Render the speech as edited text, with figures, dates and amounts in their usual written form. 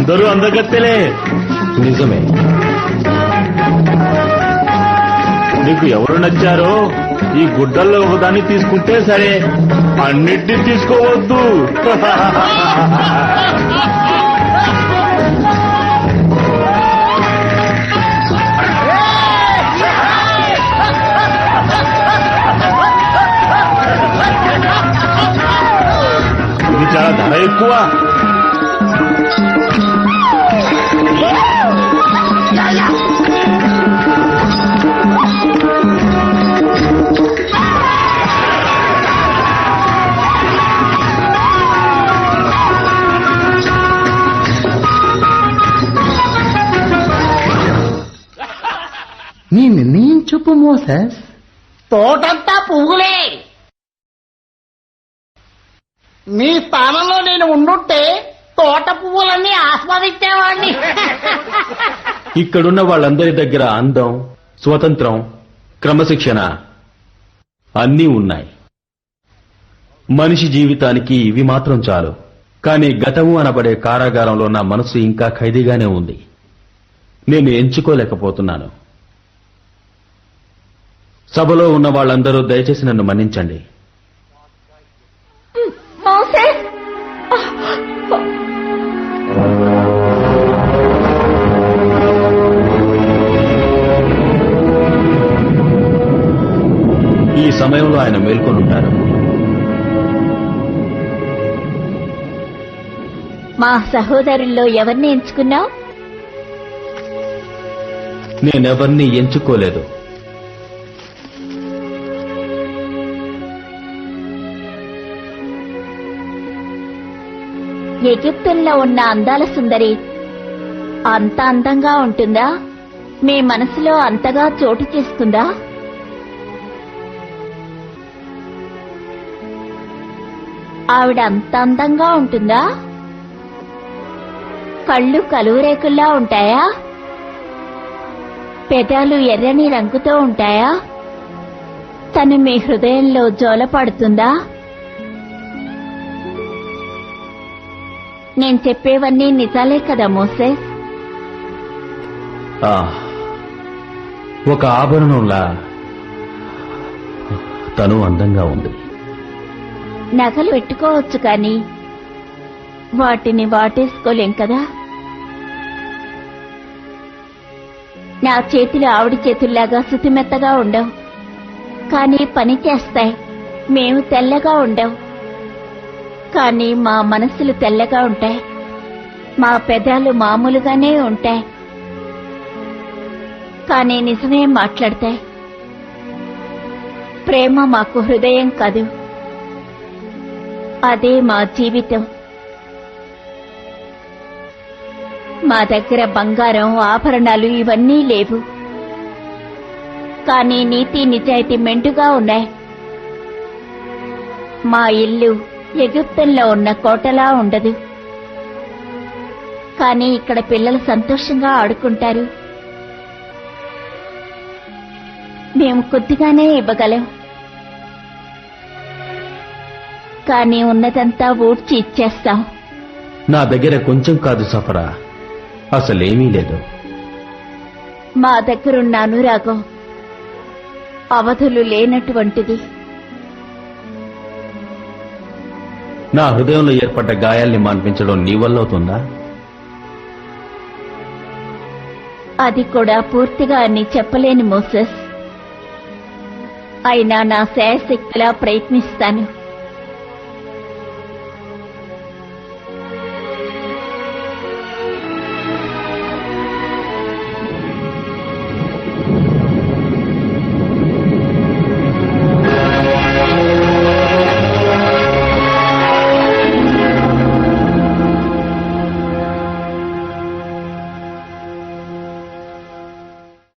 అందరూ అందగత్తెలే. నిజమే. నీకు ఎవరు నచ్చారో ఈ గుడ్డల్లో ఒకదాన్ని తీసుకుంటే సరే, అన్నిటినీ తీసుకోవద్దు. ఇది చాలా ధర ఎక్కువ. నీ నిర్ణయం చెప్పు మోసెస్. తోటంతా పువ్వులే. మీ స్థానంలో నేను ఉండుంటే తోట పువ్వులన్నీ ఆస్వాదించేవాడిని. ఇక్కడున్న వాళ్ళందరి దగ్గర అందం, స్వతంత్రం, క్రమశిక్షణ అన్నీ ఉన్నాయి. మనిషి జీవితానికి ఇవి మాత్రం చాలు. కానీ గతము అనబడే కారాగారంలో నా మనసు ఇంకా ఖైదీగానే ఉంది. నేను ఎంచుకోలేకపోతున్నాను. సభలో ఉన్న వాళ్ళందరూ దయచేసి నన్ను మన్నించండి. ఈ సమయంలో ఆయన మేల్కొనుంటారు. మా సహోదరుల్లో ఎవరిని ఎంచుకున్నావు? నేనెవర్నీ ఎంచుకోలేదు. ఎగిప్తుల్లో ఉన్న అందాల సుందరి అంత అందంగా ఉంటుందా? మీ మనసులో అంతగా చోటు చేసుకుందా? ఆవిడ అంత అందంగా ఉంటుందా? కళ్ళు కలువరేకుల్లా ఉంటాయా? పెదాలు ఎర్రని రంగుతో ఉంటాయా? తను మీ హృదయంలో జోలపడుతుందా? నేను చెప్పేవన్నీ నిజాలే కదా మోసెస్? ఒక ఆభరణంలా తను అందంగా ఉంది. నగలు పెట్టుకోవచ్చు కానీ వాటిని వాటేసుకోలేం కదా. నా చేతులు ఆవిడ చేతుల్లాగా శుతిమెత్తగా ఉండవు, కానీ పని చేస్తాయి. మేము తెల్లగా ఉండవు, కానీ మా మనసులు తెల్లగా ఉంటాయి. మా పెదాలు మామూలుగానే ఉంటాయి, కానీ నిజమే మాట్లాడతాయి. ప్రేమ మాకు హృదయం కాదు, అదే మా జీవితం. మా దగ్గర బంగారం, ఆభరణాలు ఇవన్నీ లేవు, కానీ నీతి నిజాయితీ మెండుగా ఉన్నాయి. మా ఇల్లు ఎగిప్తుల్లో ఉన్న కోటలా ఉండదు, కానీ ఇక్కడ పిల్లలు సంతోషంగా ఆడుకుంటారు. మేము కొద్దిగానే ఇవ్వగలం, కానీ ఉన్నదంతా ఊడ్చి ఇచ్చేస్తాం. నా దగ్గర కొంచెం కాదు సఫరా, అసలేమీ లేదు. మా దగ్గరున్న అనురాగం అవధులు లేనటువంటిది. నా హృదయంలో ఏర్పడ్డ గాయాల్ని మాన్పించడం నీ వల్ల అవుతుందా? అది కూడా పూర్తిగా అని చెప్పలేని మోసెస్. అయినా నా శాయశక్తిలా ప్రయత్నిస్తాను.